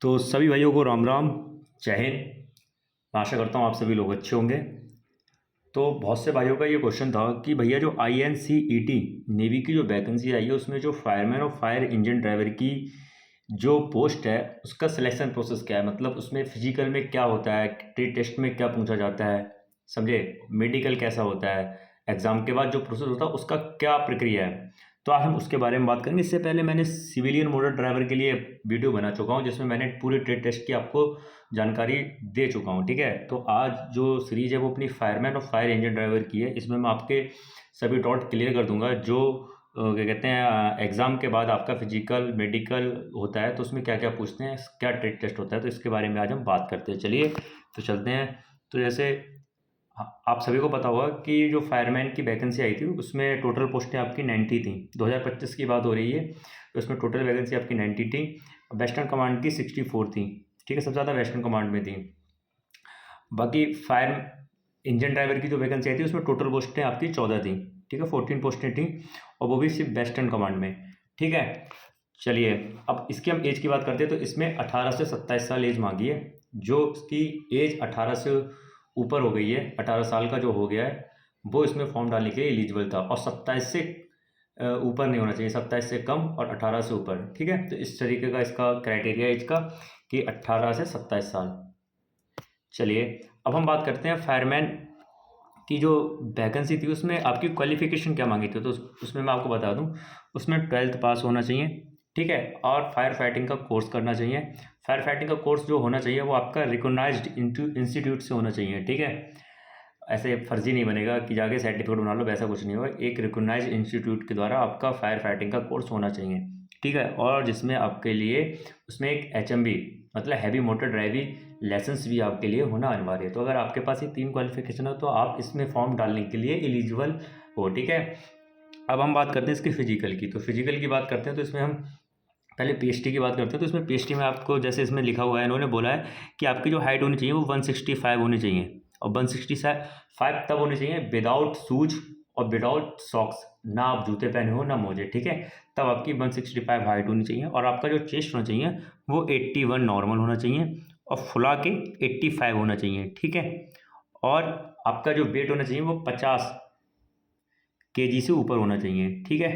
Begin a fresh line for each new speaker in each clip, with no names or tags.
तो सभी भाइयों को राम राम, जय हिंद। आशा करता हूँ आप सभी लोग अच्छे होंगे। तो बहुत से भाइयों का ये क्वेश्चन था कि भैया जो INCET नेवी की जो वैकेंसी आई है उसमें जो फायरमैन और फायर इंजन ड्राइवर की जो पोस्ट है उसका सिलेक्शन प्रोसेस क्या है, मतलब उसमें फिजिकल में क्या होता है, ट्रेड टेस्ट में क्या पूछा जाता है, समझे, मेडिकल कैसा होता है, एग्ज़ाम के बाद जो प्रोसेस होता है उसका क्या प्रक्रिया है। तो आज हम उसके बारे में बात करेंगे। इससे पहले मैंने सिविलियन मोटर ड्राइवर के लिए वीडियो बना चुका हूँ जिसमें मैंने पूरे ट्रेड टेस्ट की आपको जानकारी दे चुका हूँ, ठीक है। तो आज जो सीरीज है वो अपनी फायरमैन और फायर इंजन ड्राइवर की है। इसमें मैं आपके सभी डाउट क्लियर कर दूंगा। जो क्या कहते हैं, एग्ज़ाम के बाद आपका फिजिकल मेडिकल होता है तो उसमें क्या क्या पूछते हैं, क्या ट्रेड टेस्ट होता है, तो इसके बारे में आज हम बात करते हैं। चलिए तो चलते हैं। तो जैसे आप सभी को पता होगा कि जो फायरमैन की वैकेंसी आई थी उसमें टोटल पोस्टें आपकी 90 थी। 2025 की बात हो रही है, तो उसमें टोटल वैकेंसी आपकी 90 थी। वेस्टर्न कमांड की 64 थी, ठीक है, सबसे ज़्यादा वेस्टर्न कमांड में थी। बाकी फायर इंजन ड्राइवर की जो वैकेंसी आई थी उसमें टोटल पोस्टें आपकी 14 थी, ठीक है, 14 पोस्टें थी, और वो भी सिर्फ वेस्टर्न कमांड में, ठीक है। चलिए अब इसकी हम एज की बात करते हैं। तो इसमें 18 से 27 साल एज मांगी है। जो उसकी एज 18 से ऊपर हो गई है, 18 साल का जो हो गया है वो इसमें फॉर्म डालने के लिए एलिजिबल था, और 27 से ऊपर नहीं होना चाहिए, 27 से कम और 18 से ऊपर, ठीक है। तो इस तरीके का इसका क्राइटेरिया एज का कि 18 से 27 साल। चलिए अब हम बात करते हैं फायरमैन की जो वैकेंसी थी उसमें आपकी क्वालिफिकेशन क्या मांगी थी। तो उसमें मैं आपको बता दूं, उसमें 12th पास होना चाहिए, ठीक है, और फायर फाइटिंग का कोर्स करना चाहिए। फायर फाइटिंग का कोर्स जो होना चाहिए वो आपका रिकॉग्नाइज्ड इंस्टीट्यूट से होना चाहिए, ठीक है। ऐसे फर्जी नहीं बनेगा कि जाके सर्टिफिकेट बना लो, वैसा कुछ नहीं होगा। एक रिकॉग्नाइज्ड इंस्टीट्यूट के द्वारा आपका फायर फाइटिंग का कोर्स होना चाहिए, ठीक है। और जिसमें आपके लिए उसमें एक HMV मतलब हैवी मोटर ड्राइविंग लाइसेंस भी आपके लिए होना अनिवार्य है। तो अगर आपके पास ये 3 क्वालिफिकेशन है तो आप इसमें फॉर्म डालने के लिए एलिजिबल हो, ठीक है। अब हम बात करते हैं इसकी फिजिकल की। तो फिजिकल की बात करते हैं तो इसमें हम पहले PST की बात करते हैं। तो इसमें PST में आपको जैसे इसमें लिखा हुआ है, इन्होंने बोला है कि आपकी जो हाइट होनी चाहिए वो 165 होनी चाहिए, और 165 तब होनी चाहिए विदाउट शूज और विदाउट सॉक्स, ना आप जूते पहने हो ना मोजे, ठीक है, तब आपकी 165 हाइट होनी चाहिए। और आपका जो चेस्ट होना चाहिए वो 81 नॉर्मल होना चाहिए, और फुला के 85 होना चाहिए, ठीक है। और आपका जो वेट होना चाहिए वो 50 kg से ऊपर होना चाहिए, ठीक है,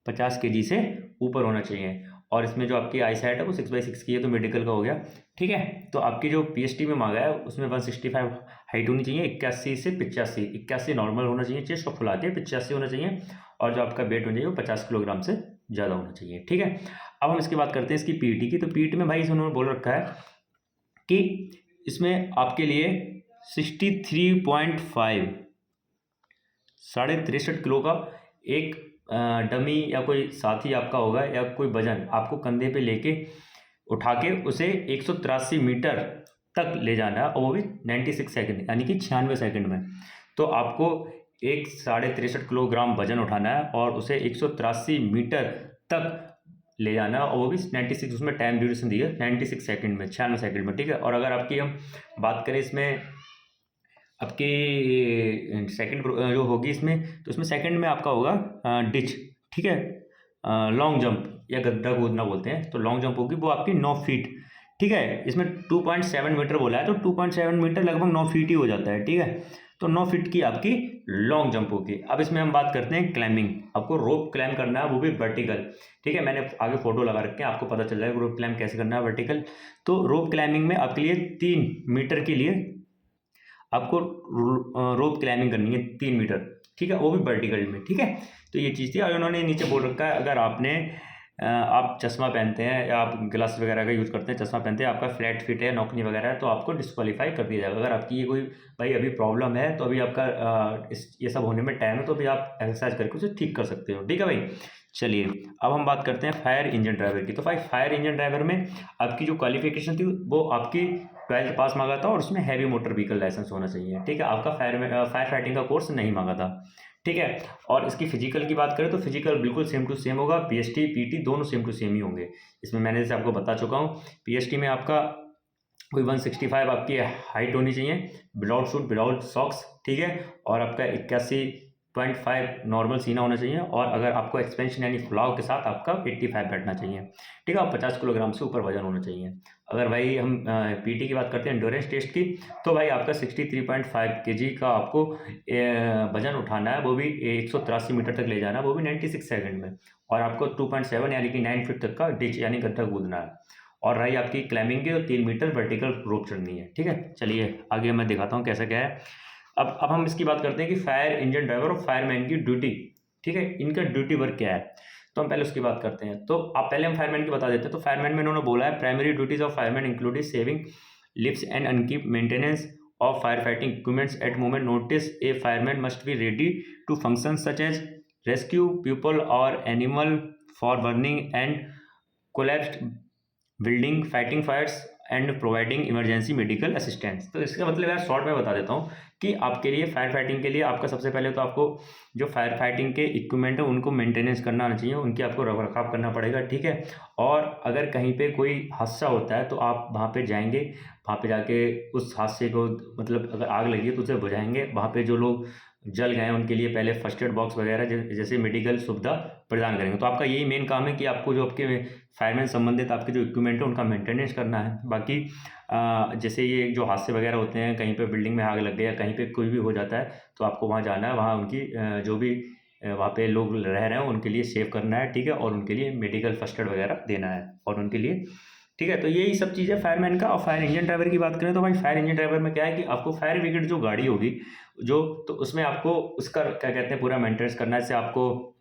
50 kg से ऊपर होना चाहिए। और इसमें जो आपकी आई साइट है वो 6/6 की है, तो मेडिकल का हो गया, ठीक है। तो आपकी जो PST में मांगा है उसमें 165 हाइट होनी चाहिए, 81 से 85, 81 नॉर्मल होना चाहिए चेस्ट, और फुला के 85 होना चाहिए, और जो आपका वेट होना चाहिए वो 50 किलोग्राम से ज़्यादा होना चाहिए, ठीक है। अब हम इसकी बात करते हैं इसकी PET की। तो PET में भाई उन्होंने बोल रखा है कि इसमें आपके लिए 63.5 63.5 किलो का एक डमी या कोई साथी आपका होगा, या कोई वजन आपको कंधे पे लेके उठा के उसे 183 मीटर तक ले जाना है, और वो भी 96 सेकंड यानी कि 96 सेकंड में। तो आपको एक 63.5 किलोग्राम वजन उठाना है और उसे 183 मीटर तक ले जाना है, और वो भी 96, उसमें टाइम ड्यूरेशन दी है 96 सेकंड में, 96 सेकंड में, ठीक है। और अगर आपकी हम बात करें इसमें आपकी सेकंड जो होगी इसमें, तो इसमें सेकंड में आपका होगा डिच, ठीक है, लॉन्ग जंप या गड्ढा कूदना बोलते हैं। तो लॉन्ग जंप होगी वो आपकी 9 फीट, ठीक है। इसमें 2.7 मीटर बोला है, तो 2.7 मीटर लगभग 9 फीट ही हो जाता है, ठीक है। तो 9 फीट की आपकी लॉन्ग जंप होगी। अब इसमें हम बात करते हैं क्लाइंबिंग। आपको रोप क्लाइंब करना है, वो भी वर्टिकल, ठीक है। मैंने आगे फोटो लगा रखे हैं, आपको पता चल जाएगा रोप क्लाइंब कैसे करना है वर्टिकल। तो रोप क्लाइंबिंग में आपके लिए 3 मीटर के लिए आपको रोप क्लाइंबिंग करनी है, 3 मीटर, ठीक है, वो भी वर्टिकल में, ठीक है। तो ये चीज़ थी। और उन्होंने नीचे बोल रखा है अगर आप चश्मा पहनते हैं या आप ग्लास वगैरह का यूज़ करते हैं, चश्मा पहनते हैं, आपका फ्लैट फिट है, नौकनी वगैरह है, तो आपको डिस्क्वालीफाई कर दिया जाएगा। अगर आपकी ये कोई भाई अभी प्रॉब्लम है तो अभी आपका ये सब होने में टाइम है, तो अभी आप एक्सरसाइज करके उसे ठीक कर सकते हो, ठीक है भाई। चलिए अब हम बात करते हैं फायर इंजन ड्राइवर की। तो भाई फायर इंजन ड्राइवर में आपकी जो क्वालिफिकेशन थी वो आपकी 12th पास मांगा था, और उसमें हैवी मोटर व्हीकल लाइसेंस होना चाहिए, ठीक है। आपका फायर फाइटिंग का कोर्स नहीं मांगा था, ठीक है। और इसकी फिजिकल की बात करें तो फिजिकल बिल्कुल सेम टू सेम होगा, PST PT दोनों सेम टू सेम ही होंगे। इसमें मैंने जैसे आपको बता चुका हूँ, PST में आपका कोई 165 आपकी हाइट होनी चाहिए विदाउट शूट विदाउट सॉक्स, ठीक है। और आपका 81 85 नॉर्मल सीना होना चाहिए, और अगर आपको एक्सपेंशन यानी फुलाव के साथ आपका 85 बैठना चाहिए, ठीक है। और 50 किलोग्राम से ऊपर वजन होना चाहिए। अगर भाई हम पीटी की बात करते हैं, एंड्योरेंस टेस्ट की, तो भाई आपका 63.5 kg का आपको वजन उठाना है, वो भी 183 मीटर तक ले जाना है, वो भी 96 सेकंड में, और आपको 2.7 यानी कि 9 फीट तक का डिच यानी गड्ढा कूदना है, और रही आपकी क्लाइंबिंग की तो 3 मीटर वर्टिकल रोप चढ़नी है, ठीक है। चलिए आगे मैं दिखाता हूँ कैसा क्या है। अब हम इसकी बात करते हैं कि फायर इंजन ड्राइवर और फायरमैन की ड्यूटी, ठीक है, इनका ड्यूटी वर्क क्या है, तो हम पहले उसकी बात करते हैं। तो आप पहले हम फायरमैन की बता देते हैं। तो फायरमैन में उन्होंने बोला है, primary duties of fireman included saving lives and upkeep maintenance of fire fighting equipments at moment notice. A fireman must be ready to function such as rescue people और animal for burning and collapsed building, fighting fires and providing emergency medical assistance. तो इसका मतलब यार short में बता देता हूँ कि आपके लिए फायर फाइटिंग के लिए आपका सबसे पहले तो आपको जो फायर फाइटिंग के इक्विपमेंट है उनको मेंटेनेंस करना आना चाहिए, उनकी आपको रखरखाव करना पड़ेगा, ठीक है। और अगर कहीं पे कोई हादसा होता है तो आप वहाँ पे जाएंगे, वहाँ पे जाके उस हादसे को, मतलब अगर आग लगी है तो उसे बुझाएंगे, वहाँ पे जो लोग जल गए हैं उनके लिए पहले फर्स्ट एड बॉक्स वगैरह जैसे मेडिकल सुविधा प्रदान करेंगे। तो आपका यही मेन काम है कि आपको जो आपके फायरमैन संबंधित आपके जो इक्विपमेंट है उनका मेंटेनेंस करना है। बाकी जैसे ये जो हादसे वगैरह होते हैं, कहीं पे बिल्डिंग में आग लग गई या कहीं पे कोई भी हो जाता है, तो आपको वहाँ जाना है, वहाँ उनकी जो भी वहाँ पे लोग रह रहे हैं उनके लिए सेव करना है, ठीक है, और उनके लिए मेडिकल फर्स्ट एड वगैरह देना है और उनके लिए, ठीक है। तो यही सब चीज़ें फायरमैन का। और फायर इंजन ड्राइवर की बात करें तो भाई फायर इंजन ड्राइवर में क्या है कि आपको फायर ब्रिगेड जो गाड़ी होगी जो, तो उसमें आपको उसका क्या कहते हैं पूरा मेंटेनेंस करना है। जैसे आपको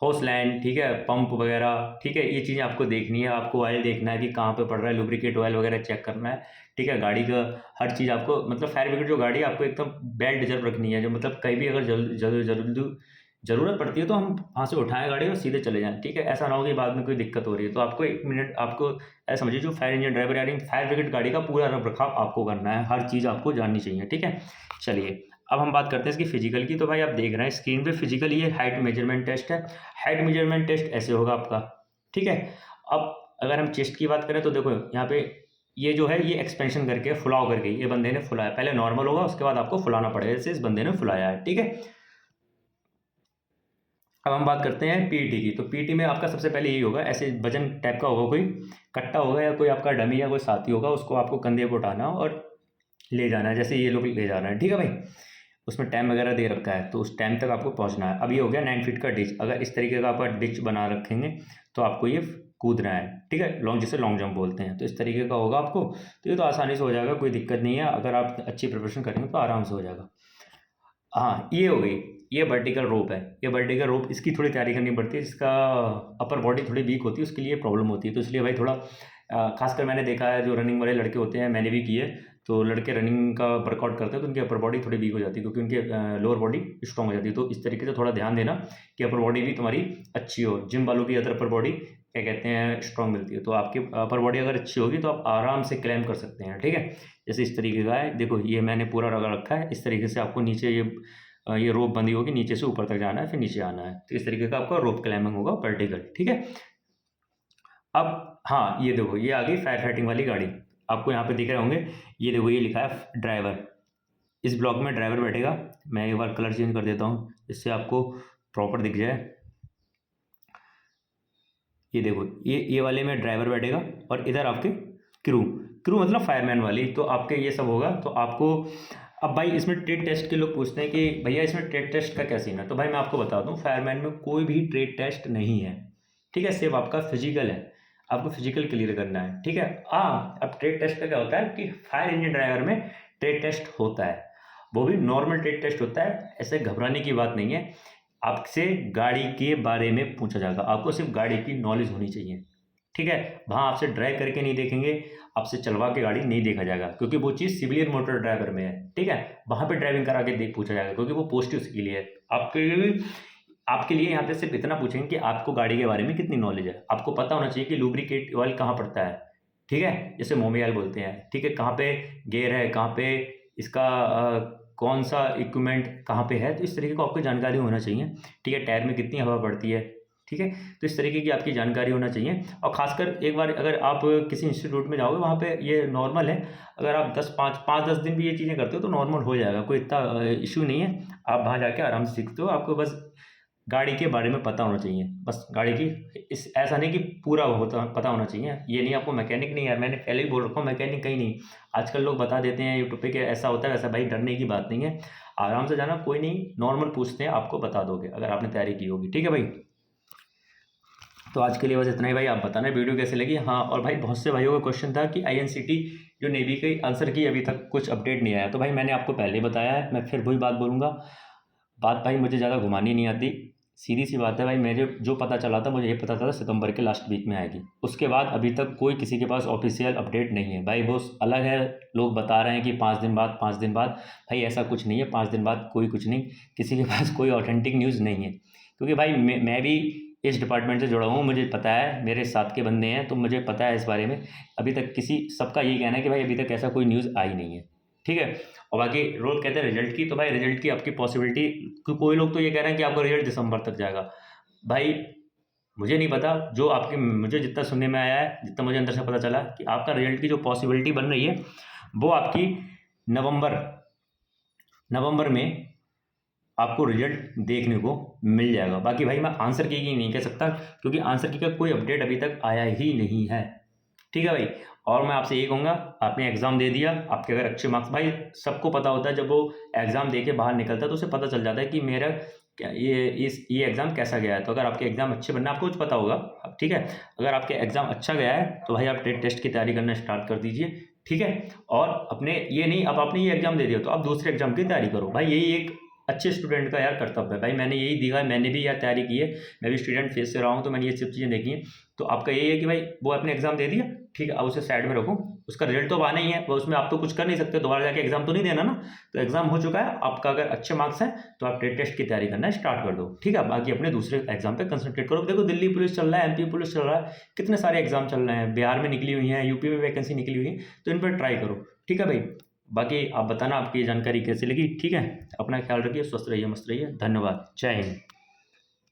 होस लाइन, ठीक है, पंप वगैरह, ठीक है, ये चीज़ें आपको देखनी है। आपको ऑयल देखना है कि कहाँ पे पड़ रहा है, लुब्रिकेट ऑयल वगैरह चेक करना है, ठीक है। गाड़ी का हर चीज़ आपको, मतलब फायर ब्रिगेड जो गाड़ी है आपको एकदम बेल रिजर्व रखनी है, जो मतलब कहीं भी अगर ज़रूरत पड़ती है तो हम वहाँ से उठाएं गाड़ी और सीधे चले जाएं, ठीक है। ऐसा ना हो कि बाद में कोई दिक्कत हो रही है। तो आपको 1 मिनट आपको ऐसा समझिए, जो फायर इंजन ड्राइवर यानी फायर ब्रिगेड गाड़ी का पूरा रखरखाव आपको करना है, हर चीज़ आपको जाननी चाहिए, ठीक है। चलिए अब हम बात करते हैं इसकी फिजिकल की। तो भाई आप देख रहे हैं स्क्रीन पे फिजिकल, ये हाइट मेजरमेंट टेस्ट है। हाइट मेजरमेंट टेस्ट ऐसे होगा आपका, ठीक है। अब अगर हम चेस्ट की बात करें तो देखो यहाँ पे ये जो है ये एक्सपेंशन करके फुलाव करके, ये बंदे ने फुलाया, पहले नॉर्मल होगा उसके बाद आपको फुलाना पड़ेगा, जैसे इस बंदे ने फुलाया है, ठीक है। अब हम बात करते हैं पीटी की। तो पीटी में आपका सबसे पहले यही होगा, ऐसे वजन टाइप का होगा, कोई कट्टा होगा या कोई आपका डमी या कोई साथी होगा, उसको आपको कंधे पर उठाना और ले जाना है, जैसे ये लोग ले जा रहे हैं, ठीक है भाई। उसमें टाइम वगैरह दे रखा है तो उस टाइम तक आपको पहुंचना है। अब ये हो गया 9 फीट का डिच। अगर इस तरीके का आपका डिच बना रखेंगे तो आपको ये कूदना है, ठीक है, लॉन्ग, जिसे लॉन्ग जंप बोलते हैं। तो इस तरीके का होगा आपको, तो ये तो आसानी से हो जाएगा, कोई दिक्कत नहीं है। अगर आप अच्छी प्रिपरेशन करेंगे तो आराम से हो जाएगा। हाँ, ये हो गई, ये वर्टिकल रोप है। ये वर्टिकल रोप, इसकी थोड़ी तैयारी करनी पड़ती है, इसका अपर बॉडी थोड़ी वीक होती है, उसके लिए प्रॉब्लम होती है। तो इसलिए भाई थोड़ा खासकर मैंने देखा है जो रनिंग वाले लड़के होते हैं, मैंने भी किए, तो लड़के रनिंग का वर्कआउट करते हैं तो उनकी अपर बॉडी थोड़ी वीक हो जाती है, क्योंकि उनके लोअर बॉडी स्ट्रॉन्ग हो जाती है। तो इस तरीके से थोड़ा ध्यान देना कि अपर बॉडी भी तुम्हारी अच्छी हो। जिम वालों की अदर अपर बॉडी क्या कहते हैं स्ट्रॉन्ग मिलती है। तो आपकी अपर बॉडी अगर अच्छी होगी तो आप आराम से क्लाइम कर सकते हैं, ठीक है। जैसे इस तरीके का है, देखो ये मैंने पूरा रगड़ रखा है। इस तरीके से आपको नीचे ये रोप बंदी होगी, नीचे से ऊपर तक जाना है, फिर नीचे आना है। तो इस तरीके का आपका रोप क्लाइंबिंग होगा वर्टिकल, ठीक है। अब हाँ, ये देखो ये आ गई फायर फाइटिंग वाली गाड़ी, आपको यहाँ पे दिख रहे होंगे, ये देखो ये लिखा है ड्राइवर। इस ब्लॉक में ड्राइवर बैठेगा। मैं एक बार कलर चेंज कर देता हूँ जिससे आपको प्रॉपर दिख जाए। ये देखो ये वाले में ड्राइवर बैठेगा और इधर आपके क्रू, क्रू मतलब फायरमैन वाली। तो आपके ये सब होगा। तो आपको अब भाई इसमें ट्रेड टेस्ट के लोग पूछते हैं कि भैया इसमें ट्रेड टेस्ट का क्या सीन है। तो भाई मैं आपको बता दूं, फायरमैन में कोई भी ट्रेड टेस्ट नहीं है, ठीक है। सिर्फ आपका फिजिकल है, आपको फिजिकल क्लियर करना है, ठीक है। हाँ, अब ट्रेड टेस्ट का क्या होता है कि फायर इंजन ड्राइवर में ट्रेड टेस्ट होता है, वो भी नॉर्मल ट्रेड टेस्ट होता है। ऐसे घबराने की बात नहीं है। आपसे गाड़ी के बारे में पूछा जाएगा, आपको सिर्फ गाड़ी की नॉलेज होनी चाहिए, ठीक है। वहाँ आपसे ड्राइव करके नहीं देखेंगे, आपसे चलवा के गाड़ी नहीं देखा जाएगा, क्योंकि वो चीज़ सिविलियन मोटर ड्राइवर में है, ठीक है। वहाँ पे ड्राइविंग करा के देख पूछा जाएगा, क्योंकि वो पोस्ट उसके लिए है। आपके लिए यहाँ पे सिर्फ इतना पूछेंगे कि आपको गाड़ी के बारे में कितनी नॉलेज है। आपको पता होना चाहिए कि लुब्रिकेट ऑयल कहाँ पड़ता है, ठीक है, जैसे मोमी ऑयल बोलते हैं, ठीक है। कहाँ पे गेयर है, कहाँ पे इसका कौन सा इक्विपमेंट कहाँ पे है, तो इस तरीके को आपको जानकारी होना चाहिए, ठीक है। टायर में कितनी हवा पड़ती है, ठीक है। तो इस तरीके की आपकी जानकारी होना चाहिए। और खासकर एक बार अगर आप किसी इंस्टीट्यूट में जाओगे, वहाँ पे ये नॉर्मल है, अगर आप 5-10 दिन भी ये चीज़ें करते हो तो नॉर्मल हो जाएगा, कोई इतना इशू नहीं है। आप वहाँ जाके आराम से सीखते हो। आपको बस गाड़ी के बारे में पता होना चाहिए, बस गाड़ी की इस ऐसा नहीं कि पूरा होता पता होना चाहिए। ये नहीं आपको मैकेनिक नहीं है, मैंने पहले ही बोल रखा हूँ, मैकेनिक कहीं नहीं। आजकल लोग बता देते हैं यूट्यूब पे कि ऐसा होता है वैसा, भाई डरने की बात नहीं है, आराम से जाना, कोई नहीं, नॉर्मल पूछते हैं, आपको बता दोगे अगर आपने तैयारी की होगी। ठीक है भाई, तो आज के लिए बस इतना ही भाई। आप बताना वीडियो कैसे लगी। हाँ, और भाई बहुत से भाइयों का क्वेश्चन था कि INCT जो नेवी के आंसर की अभी तक कुछ अपडेट नहीं आया। तो भाई मैंने आपको पहले ही बताया है, मैं फिर वही बात बोलूँगा। बात भाई मुझे ज़्यादा घुमानी नहीं आती, सीधी सी बात है भाई। मेरे जो पता चला था, मुझे ये पता था सितंबर के लास्ट वीक में आएगी। उसके बाद अभी तक कोई किसी के पास ऑफिशियल अपडेट नहीं है भाई। वो अलग है, लोग बता रहे हैं कि 5 दिन बाद 5 दिन बाद, भाई ऐसा कुछ नहीं है। 5 दिन बाद कोई कुछ नहीं, किसी के पास कोई ऑथेंटिक न्यूज़ नहीं है। क्योंकि भाई मैं भी इस डिपार्टमेंट से जुड़ा हूँ, मुझे पता है, मेरे साथ के बंदे हैं, तो मुझे पता है इस बारे में। अभी तक सबका यही कहना है कि भाई अभी तक ऐसा कोई न्यूज़ आई नहीं है। ठीक है। और बाकी रोल कहते हैं रिजल्ट की, तो भाई रिजल्ट की आपकी पॉसिबिलिटी, कोई लोग तो ये कह रहे हैं कि आपका रिजल्ट दिसंबर तक जाएगा। भाई मुझे नहीं पता, जो आपकी मुझे जितना सुनने में आया है, जितना मुझे अंदर से पता चला कि आपका रिजल्ट की जो पॉसिबिलिटी बन रही है वो आपकी नवंबर में आपको रिजल्ट देखने को मिल जाएगा। बाकी भाई मैं आंसर की नहीं कह सकता, क्योंकि आंसर की का कोई अपडेट अभी तक आया ही नहीं है। ठीक है भाई। और मैं आपसे ये कहूँगा, आपने एग्ज़ाम दे दिया, आपके अगर अच्छे मार्क्स, भाई सबको पता होता है जब वो एग्ज़ाम दे के बाहर निकलता है तो उसे पता चल जाता है कि मेरा ये एग्ज़ाम कैसा गया है। तो अगर आपके एग्ज़ाम अच्छे बनना, आपको कुछ पता होगा। ठीक है। अगर आपके एग्ज़ाम अच्छा गया है तो भाई आप टेस्ट की तैयारी करना स्टार्ट कर दीजिए। ठीक है। और अपने ये नहीं, अब आपने ये एग्ज़ाम दे दिया तो आप दूसरे एग्ज़ाम की तैयारी करो। भाई यही एक अच्छे स्टूडेंट का यार कर्तव्य है। भाई मैंने यही देखा है, मैंने भी यार तैयारी की है, मैं भी स्टूडेंट फेस से रहा हूँ, तो मैंने ये सब चीज़ें देखी हैं। तो आपका यही है कि भाई वो अपने एग्ज़ाम दे दिया, ठीक है, अब उसे साइड में रखो, उसका रिजल्ट तो अब आना ही है, वो उसमें आप तो कुछ कर नहीं सकते, दोबारा जाके एग्ज़ाम तो नहीं देना ना। तो एग्ज़ाम हो चुका है आपका, अगर अच्छे मार्क्स हैं तो आप टेस्ट की तैयारी करना स्टार्ट कर दो। ठीक है। बाकी अपने दूसरे एग्जाम पे कंसंट्रेट करो। देखो दिल्ली पुलिस चल रहा है, MP पुलिस चल रहा है, कितने सारे एग्जाम चल रहे हैं, बिहार में निकली हुई हैं, UP में वैकेंसी निकली हुई है, तो इन पर ट्राई करो। ठीक है भाई। बाकी आप बताना आपकी जानकारी कैसी लगी। ठीक है। अपना ख्याल रखिए, स्वस्थ रहिए, मस्त रहिए। धन्यवाद। जय हिंद।